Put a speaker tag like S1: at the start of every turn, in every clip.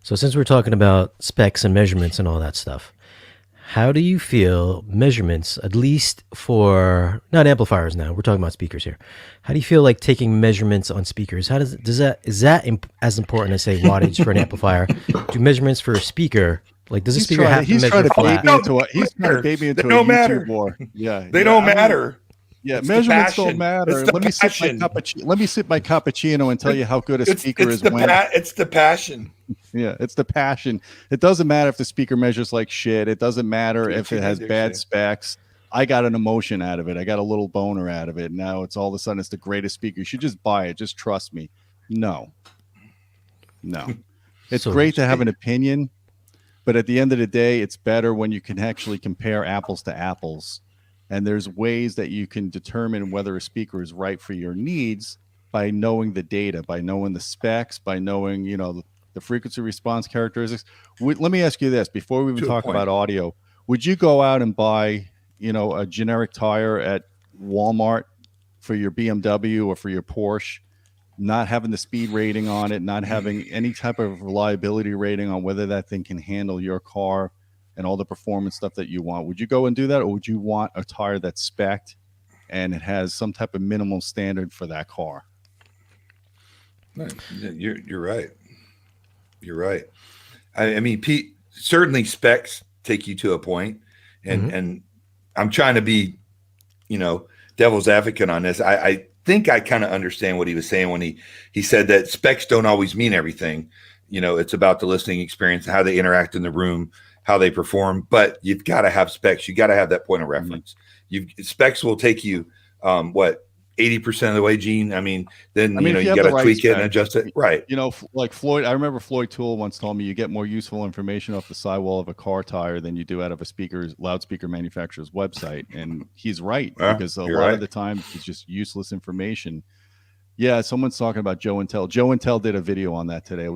S1: So since we're talking about specs and measurements and all that stuff, how do you feel measurements, at least for not amplifiers now, we're talking about speakers here. How do you feel like taking measurements on speakers? How is that as important as say wattage for an amplifier? Do measurements for a speaker, like does a speaker have to measure flat?
S2: He's trying to bait me into a YouTube war. Yeah.
S3: They don't matter.
S2: Yeah, measurements don't matter. Let me sip my cappuccino and tell you how good a speaker is.
S3: It's the passion.
S2: Yeah, it's the passion. It doesn't matter if the speaker measures like shit. It doesn't matter if it has bad specs. I got an emotion out of it. I got a little boner out of it. Now it's all of a sudden it's the greatest speaker. You should just buy it. Just trust me. No. It's great to have an opinion, but at the end of the day, it's better when you can actually compare apples to apples. And there's ways that you can determine whether a speaker is right for your needs by knowing the data, by knowing the specs, by knowing, the frequency response characteristics. Let me ask you this before we even talk about audio. Would you go out and buy, a generic tire at Walmart for your BMW or for your Porsche, not having the speed rating on it, not having any type of reliability rating on whether that thing can handle your car and all the performance stuff that you want? Would you go and do that, or would you want a tire that's spec'd and it has some type of minimum standard for that car?
S3: You're right. You're right. I mean, Pete, certainly specs take you to a point, and I'm trying to be, devil's advocate on this. I think I kind of understand what he was saying when he said that specs don't always mean everything. It's about the listening experience, how they interact in the room, how they perform, but you've got to have specs. You got to have that point of reference. Specs will take you, 80% of the way, Gene. I mean, you got to tweak it and adjust it. Right.
S2: Like Floyd, I remember Floyd Toole once told me you get more useful information off the sidewall of a car tire than you do out of a loudspeaker manufacturer's website. And he's right, because a lot of the time it's just useless information. Yeah, someone's talking about Joe Intel. Joe Intel did a video on that today.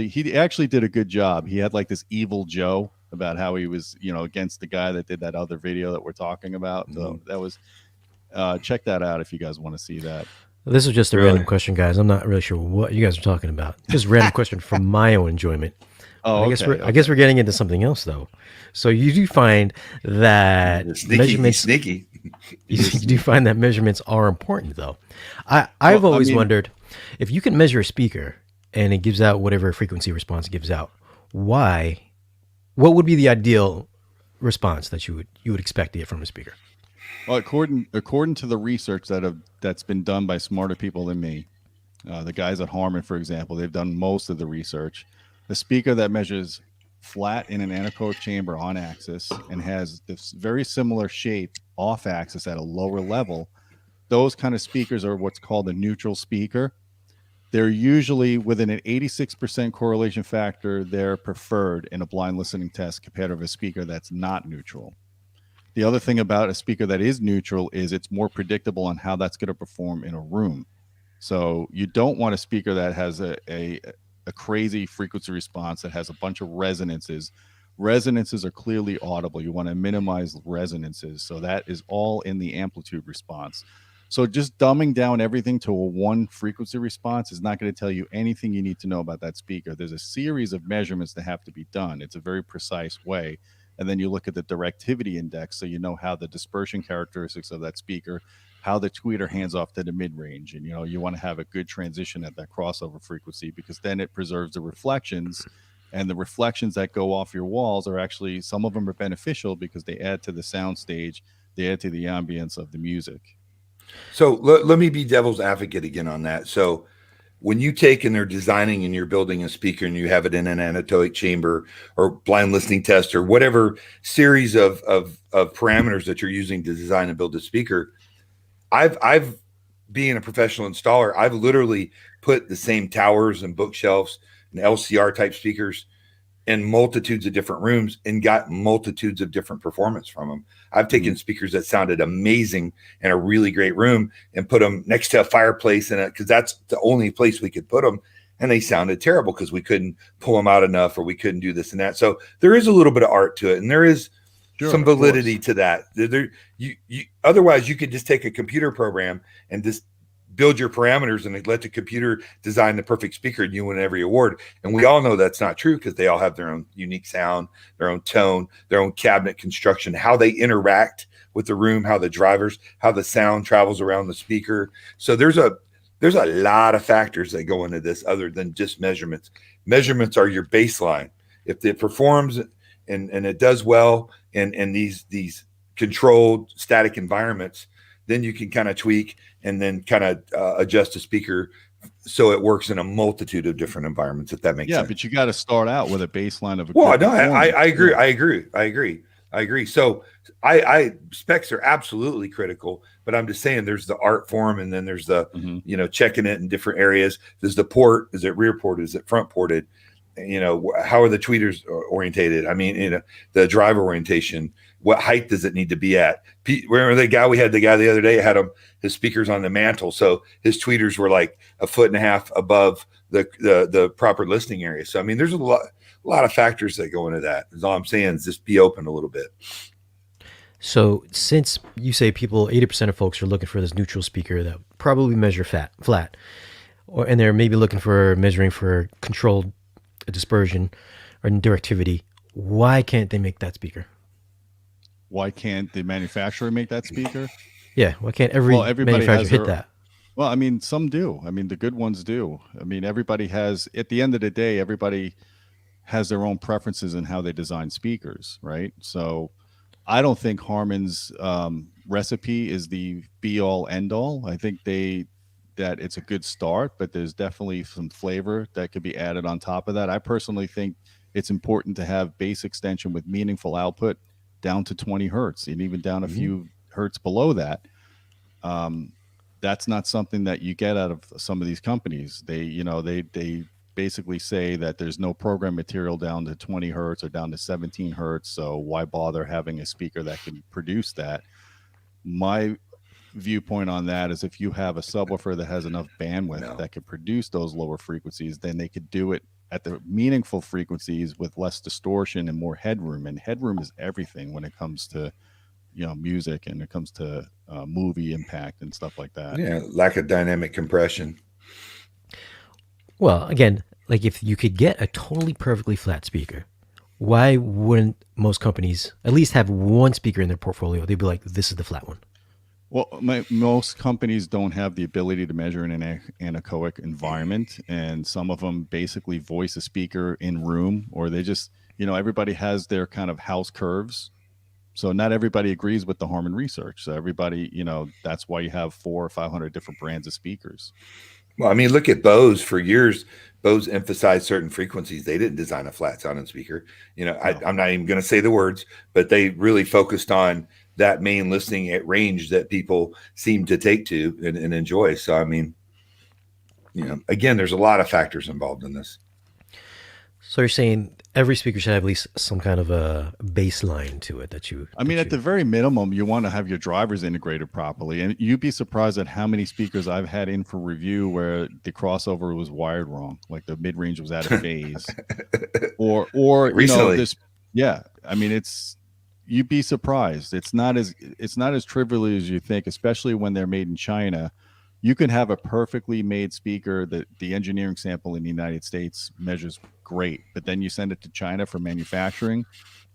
S2: He actually did a good job. He had like this evil Joe about how he was, against the guy that did that other video that we're talking about. So that was, check that out if you guys want to see that.
S1: This is just a random question, guys. I'm not really sure what you guys are talking about. Just a random question for my own enjoyment. I guess we're getting into something else though. So you do find that measurements you do find that measurements are important though. I've always wondered if you can measure a speaker and it gives out whatever frequency response it gives out, what would be the ideal response that you would expect to get from a speaker?
S2: Well, according to the research that's been done by smarter people than me, the guys at Harman, for example, they've done most of the research. The speaker that measures flat in an anechoic chamber on axis and has this very similar shape off axis at a lower level, those kind of speakers are what's called a neutral speaker. They're usually within an 86% correlation factor. They're preferred in a blind listening test compared to a speaker that's not neutral. The other thing about a speaker that is neutral is it's more predictable on how that's going to perform in a room. So you don't want a speaker that has a crazy frequency response that has a bunch of resonances. Resonances are clearly audible. You want to minimize resonances. So that is all in the amplitude response. So just dumbing down everything to a one frequency response is not going to tell you anything you need to know about that speaker. There's a series of measurements that have to be done. It's a very precise way. And then you look at the directivity index, so you know how the dispersion characteristics of that speaker, how the tweeter hands off to the mid-range. And, you want to have a good transition at that crossover frequency, because then it preserves the reflections. And the reflections that go off your walls are actually, some of them are beneficial because they add to the sound stage. They add to the ambience of the music.
S3: So let me be devil's advocate again on that. So when you take and they're designing and you're building a speaker and you have it in an anechoic chamber or blind listening test or whatever series of parameters that you're using to design and build a speaker, I've being a professional installer, I've literally put the same towers and bookshelves and LCR type speakers in multitudes of different rooms and got multitudes of different performance from them. I've taken speakers that sounded amazing in a really great room and put them next to a fireplace because that's the only place we could put them. And they sounded terrible because we couldn't pull them out enough or we couldn't do this and that. So there is a little bit of art to it. And there is some validity to that. Otherwise you could just take a computer program and just build your parameters and let the computer design the perfect speaker and you win every award. And we all know that's not true because they all have their own unique sound, their own tone, their own cabinet construction, how they interact with the room, how the sound travels around the speaker. So there's a lot of factors that go into this other than just measurements. Measurements are your baseline. If it performs and it does well in these controlled static environments, then you can kind of tweak and then kind of adjust the speaker so it works in a multitude of different environments, if that makes sense.
S2: Yeah, but you got to start out with a baseline of
S3: I agree. So specs are absolutely critical, but I'm just saying there's the art form and then there's the, checking it in different areas. There's the port. Is it rear ported? Is it front ported? How are the tweeters orientated? I mean, the driver orientation, what height does it need to be at? Remember the guy the other day had his speakers on the mantle. So his tweeters were like 1.5 feet above the proper listening area. So, I mean, there's a lot of factors that go into that. Is all I'm saying is just be open a little bit.
S1: So since you say 80% of folks are looking for this neutral speaker that probably measure flat, and they're maybe looking for measuring for controlled dispersion or directivity, why can't they make that speaker?
S2: Why can't the manufacturer make that speaker?
S1: Yeah, why can't everybody manufacturer hit that?
S2: Well, I mean, some do. I mean, the good ones do. I mean, everybody has, at the end of the day, everybody has their own preferences in how they design speakers, right? So I don't think Harman's recipe is the be-all, end-all. I think that it's a good start, but there's definitely some flavor that could be added on top of that. I personally think it's important to have bass extension with meaningful output down to 20 hertz and even down a few hertz below that. That's not something that you get out of some of these companies. They basically say that there's no program material down to 20 hertz or down to 17 hertz. So why bother having a speaker that can produce that? My viewpoint on that is if you have a subwoofer that has enough bandwidth that could produce those lower frequencies, then they could do it at the meaningful frequencies with less distortion and more headroom. And headroom is everything when it comes to music and it comes to movie impact and stuff like that.
S3: Yeah, lack of dynamic compression.
S1: Well, again, like if you could get a totally perfectly flat speaker, why wouldn't most companies at least have one speaker in their portfolio? They'd be like, this is the flat one.
S2: Well, most companies don't have the ability to measure in an anechoic environment, and some of them basically voice a speaker in room, or they just, everybody has their kind of house curves. So not everybody agrees with the Harman research. So everybody, that's why you have 400 or 500 different brands of speakers.
S3: Well, I mean, look at Bose. For years, Bose emphasized certain frequencies. They didn't design a flat sounding speaker. I'm not even going to say the words, but they really focused on that main listening at range that people seem to take to and enjoy. So, I mean, again, there's a lot of factors involved in this.
S1: So you're saying every speaker should have at least some kind of a baseline to it at
S2: the very minimum, you want to have your drivers integrated properly. And you'd be surprised at how many speakers I've had in for review where the crossover was wired wrong. Like the mid-range was out of phase or
S3: recently.
S2: You'd be surprised. It's not as trivial as you think, especially when they're made in China. You can have a perfectly made speaker that the engineering sample in the United States measures great, but then you send it to China for manufacturing,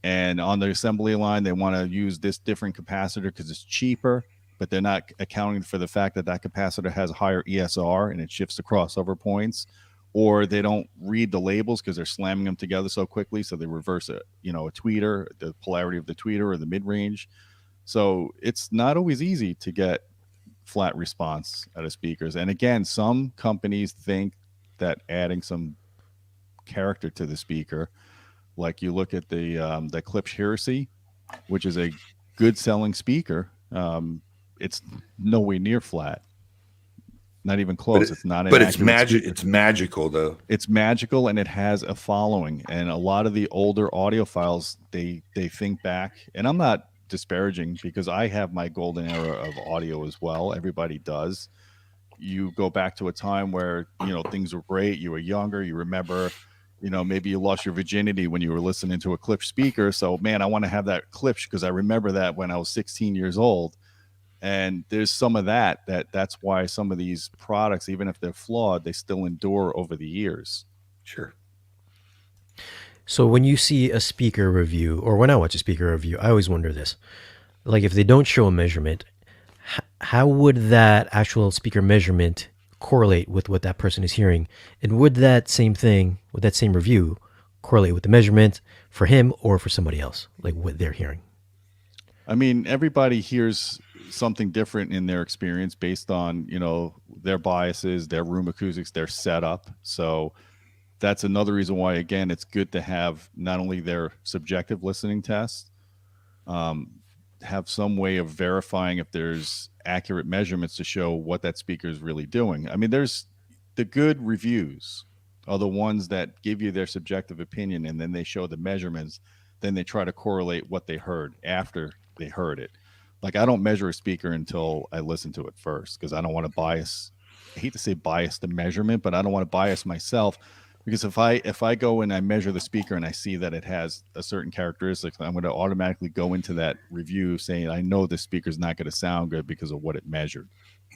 S2: and on the assembly line, they want to use this different capacitor because it's cheaper, but they're not accounting for the fact that capacitor has a higher ESR and it shifts the crossover points, or they don't read the labels because they're slamming them together so quickly. So they reverse a tweeter, the polarity of the tweeter or the mid-range. So it's not always easy to get flat response out of speakers. And again, some companies think that adding some character to the speaker, like you look at the Klipsch Heresy, which is a good selling speaker, it's nowhere near flat, not even close. It's not,
S3: but it's magic. It's magical though.
S2: It's magical, and it has a following. And a lot of the older audiophiles, they think back, and I'm not disparaging because I have my golden era of audio as well. Everybody does. You go back to a time where things were great. You were younger. You remember, maybe you lost your virginity when you were listening to a Klipsch speaker. So man, I want to have that Klipsch because I remember that when I was 16 years old. And there's some of that's why some of these products, even if they're flawed, they still endure over the years.
S3: Sure.
S1: So when you see a speaker review, or when I watch a speaker review, I always wonder this. Like if they don't show a measurement, how would that actual speaker measurement correlate with what that person is hearing? And would that same thing, with that same review, correlate with the measurement for him or for somebody else, like what they're hearing?
S2: I mean, everybody hears something different in their experience based on, their biases, their room acoustics, their setup. So that's another reason why, again, it's good to have not only their subjective listening test, have some way of verifying if there's accurate measurements to show what that speaker is really doing. I mean, there's the good reviews are the ones that give you their subjective opinion, and then they show the measurements. Then they try to correlate what they heard after they heard it. Like, I don't measure a speaker until I listen to it first, because I don't want to bias. I hate to say bias the measurement, but I don't want to bias myself, because if I go and I measure the speaker and I see that it has a certain characteristic, I'm going to automatically go into that review saying, I know this speaker's not going to sound good because of what it measured.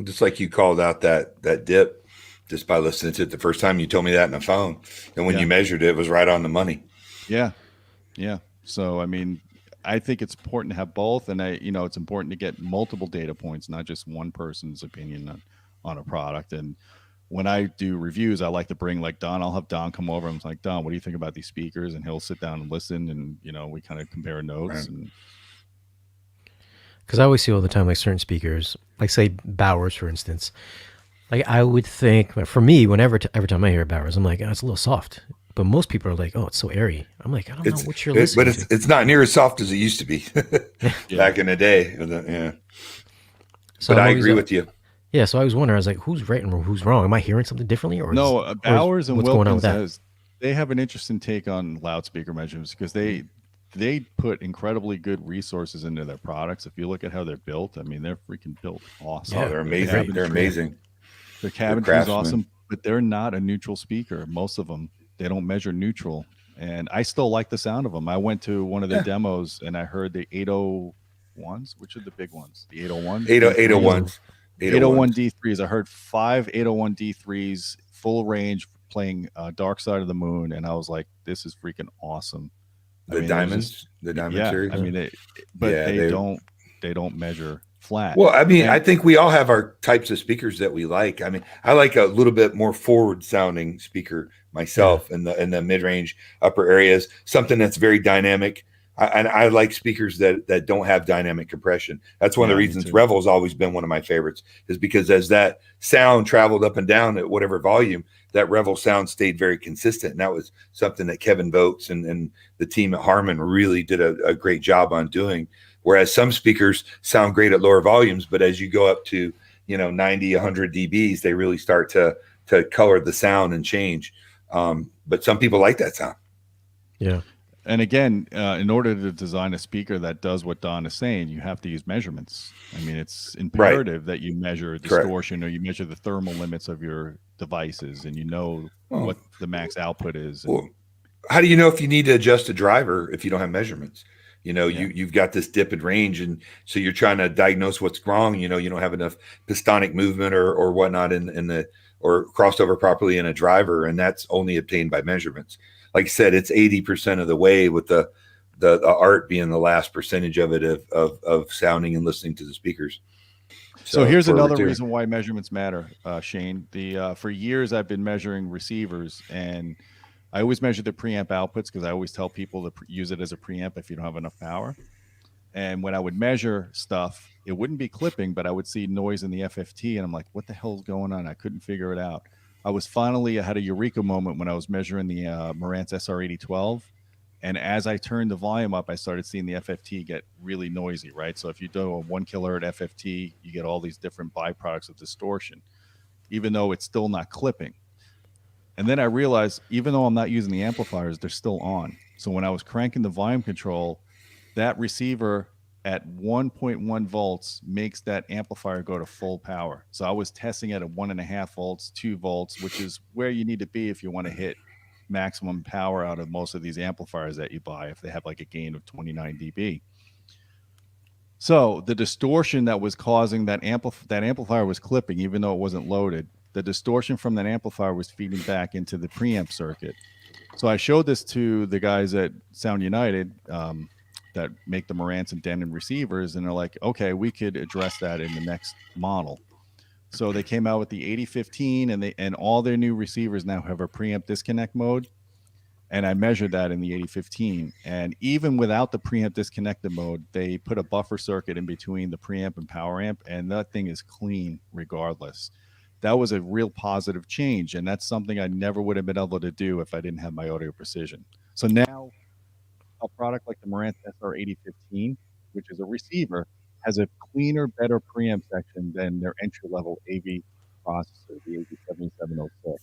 S3: Just like you called out that dip just by listening to it the first time. You told me that in the phone, and when you measured it, it was right on the money.
S2: Yeah. So I mean, I think it's important to have both, and it's important to get multiple data points, not just one person's opinion on a product. And when I do reviews, I like to bring, like, Don. I'll have Don come over. I'm like, Don, what do you think about these speakers? And he'll sit down and listen, and we kind of compare notes.
S3: Right.
S1: Because I always see all the time, like certain speakers, like say Bowers, for instance. Like I would think, for me, every time I hear Bowers, I'm like, oh, it's a little soft. But most people are like, oh, it's so airy. I'm like, I don't know what you're listening
S3: to. But it's not near as soft as it used to be back in the day. Yeah. So but I agree with you.
S1: Yeah, so I was wondering, I was like, who's right and who's wrong? Am I hearing something differently? Or
S2: no, Bowers and Wilkins, they have an interesting take on loudspeaker measurements, because they put incredibly good resources into their products. If you look at how they're built, I mean, they're freaking built awesome.
S3: Yeah, they're amazing. They're amazing.
S2: Their cabinetry is awesome, but they're not a neutral speaker. Most of them, they don't measure neutral. And I still like the sound of them. I went to one of their demos and I heard the 801s, which are the big ones, the 801s.
S3: 801s.
S2: 801 D3s. I heard 5 801 D3s, full range, playing Dark Side of the Moon, and I was like, "This is freaking awesome."
S3: The diamonds series.
S2: I mean, they don't measure flat.
S3: Well, I mean, I think we all have our types of speakers that we like. I mean, I like a little bit more forward sounding speaker myself in the mid range, upper areas, something that's very dynamic. I like speakers that don't have dynamic compression. That's one of the reasons Revel's always been one of my favorites, is because as that sound traveled up and down at whatever volume, that Revel sound stayed very consistent. And that was something that Kevin Votes and the team at Harman really did a great job on doing. Whereas some speakers sound great at lower volumes, but as you go up to 90, 100 dBs, they really start to color the sound and change. But some people like that sound.
S1: Yeah.
S2: And again, in order to design a speaker that does what Don is saying, you have to use measurements. I mean, it's imperative that you measure distortion, or you measure the thermal limits of your devices, and what the max output is.
S3: Well, how do you know if you need to adjust a driver if you don't have measurements? You've got this dip in range, and so you're trying to diagnose what's wrong. You don't have enough pistonic movement or whatnot or crossed over properly in a driver, and that's only obtained by measurements. Like I said, it's 80% of the way, with the art being the last percentage of it of sounding and listening to the speakers.
S2: So here's another reason why measurements matter, Shane. For years I've been measuring receivers, and I always measure the preamp outputs, because I always tell people to use it as a preamp if you don't have enough power. And when I would measure stuff, it wouldn't be clipping, but I would see noise in the FFT, and I'm like, what the hell's going on? I couldn't figure it out. I had a eureka moment when I was measuring the Marantz SR8012. And as I turned the volume up, I started seeing the FFT get really noisy, right? So if you do a 1 kilohertz FFT, you get all these different byproducts of distortion, even though it's still not clipping. And then I realized, even though I'm not using the amplifiers, they're still on. So when I was cranking the volume control, that receiver at 1.1 volts makes that amplifier go to full power. So I was testing it at 1.5 volts, 2 volts, which is where you need to be if you want to hit maximum power out of most of these amplifiers that you buy, if they have like a gain of 29 dB. So the distortion that was causing that amplifier was clipping, even though it wasn't loaded. The distortion from that amplifier was feeding back into the preamp circuit. So I showed this to the guys at Sound United that make the Marantz and Denon receivers, and they're like, okay, we could address that in the next model. So they came out with the 8015, and all their new receivers now have a preamp disconnect mode. And I measured that in the 8015. And even without the preamp disconnected mode, they put a buffer circuit in between the preamp and power amp, and that thing is clean regardless. That was a real positive change, and that's something I never would have been able to do if I didn't have my audio precision. So now a product like the Marantz SR8015, which is a receiver, has a cleaner, better preamp section than their entry-level AV processor, the AV7706.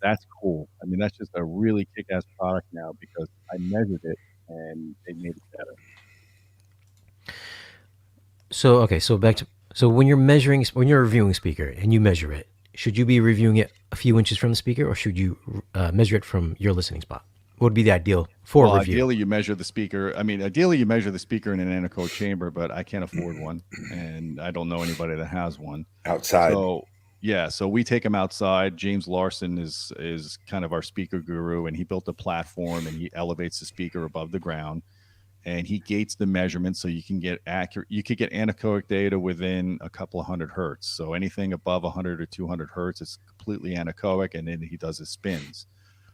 S2: That's cool. I mean, that's just a really kick-ass product now because I measured it and they made it better.
S1: So, okay, so back to, so when you're reviewing a speaker and you measure it, should you be reviewing it a few inches from the speaker, or should you measure it from your listening spot? What would be the ideal for review?
S2: Ideally, you measure the speaker. I mean, ideally, you measure the speaker in an anechoic chamber, but I can't afford one, and I don't know anybody that has one.
S3: Outside.
S2: So, yeah, so we take them outside. James Larson is kind of our speaker guru, and he built a platform, and he elevates the speaker above the ground, and he gates the measurements so you can get accurate. You could get anechoic data within a couple of hundred hertz. So anything above 100 or 200 hertz is completely anechoic, and then he does his spins.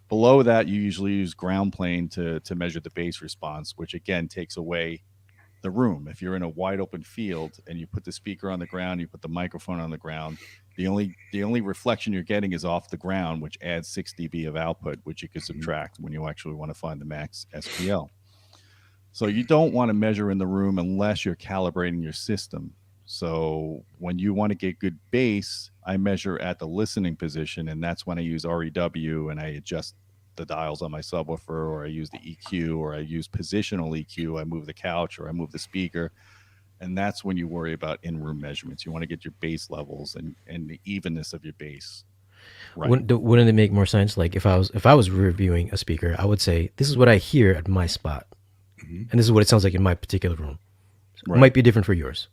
S2: Below that, you usually use ground plane to measure the bass response, which again takes away the room. If you're in a wide open field and you put the speaker on the ground, you put the microphone on the ground, the only reflection you're getting is off the ground, which adds 6 dB of output, which you can subtract when you actually want to find the max SPL. So you don't want to measure in the room unless you're calibrating your system. So when you want to get good bass, I measure at the listening position, and that's when I use REW and I adjust the dials on my subwoofer, or I use the EQ, or I use positional EQ. I move the couch or I move the speaker. And that's when you worry about in-room measurements. You want to get your bass levels and the evenness of your bass. Right.
S1: Wouldn't it make more sense? Like if I was reviewing a speaker, I would say, this is what I hear at my spot. Mm-hmm. And this is what it sounds like in my particular room. Right. It might be different for yours.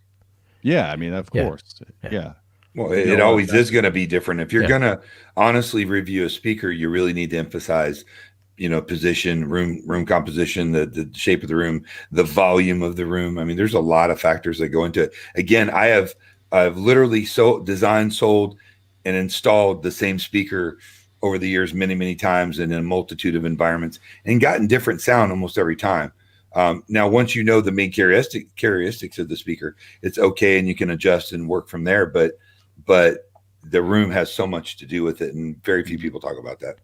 S2: Yeah, I mean, of course. Yeah.
S3: Well, it always is going to be different. If you're going to honestly review a speaker, you really need to emphasize, position, room composition, the shape of the room, the volume of the room. I mean, there's a lot of factors that go into it. Again, I've literally designed, sold, and installed the same speaker over the years many, many times in a multitude of environments and gotten different sound almost every time. Now, once you know the main characteristics of the speaker, it's okay, and you can adjust and work from there. But the room has so much to do with it, and very few people talk about that.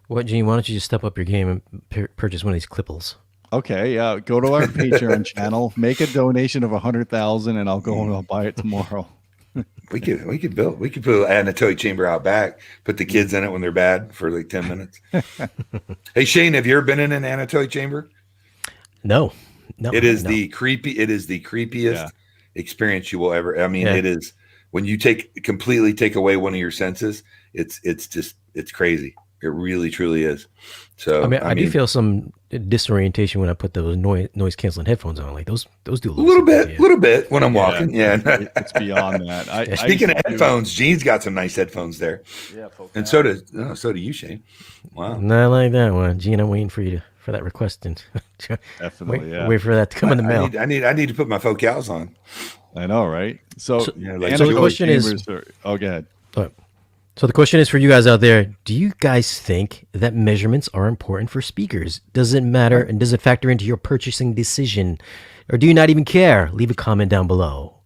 S1: Well, Gene, why don't you just step up your game and purchase one of these clipples? Okay,
S2: go to our Patreon channel, make a donation of 100,000, and I'll go and I'll buy it tomorrow.
S3: We could put an anechoic chamber out back, put the kids in it when they're bad for like 10 minutes. Hey, Shane, have you ever been in an anechoic chamber?
S1: No.
S3: It is the creepiest experience you will ever. I mean, it is when you completely take away one of your senses. It's crazy. It really, truly is. So
S1: I do feel some disorientation when I put those noise canceling headphones on. Like those do a
S3: little bit when I'm walking. Yeah,
S2: it's beyond that.
S3: Speaking of headphones, Gene's got some nice headphones there. Yeah, and so do you, Shane. Wow,
S1: not like that one, Gene. I'm waiting for you for that request and
S2: definitely
S1: wait for that to come in the mail.
S3: I need to put my focals on.
S2: I know, right? So
S1: the question is,
S2: go ahead.
S1: So the question is for you guys out there, do you guys think that measurements are important for speakers? Does it matter, and does it factor into your purchasing decision? Or do you not even care? Leave a comment down below.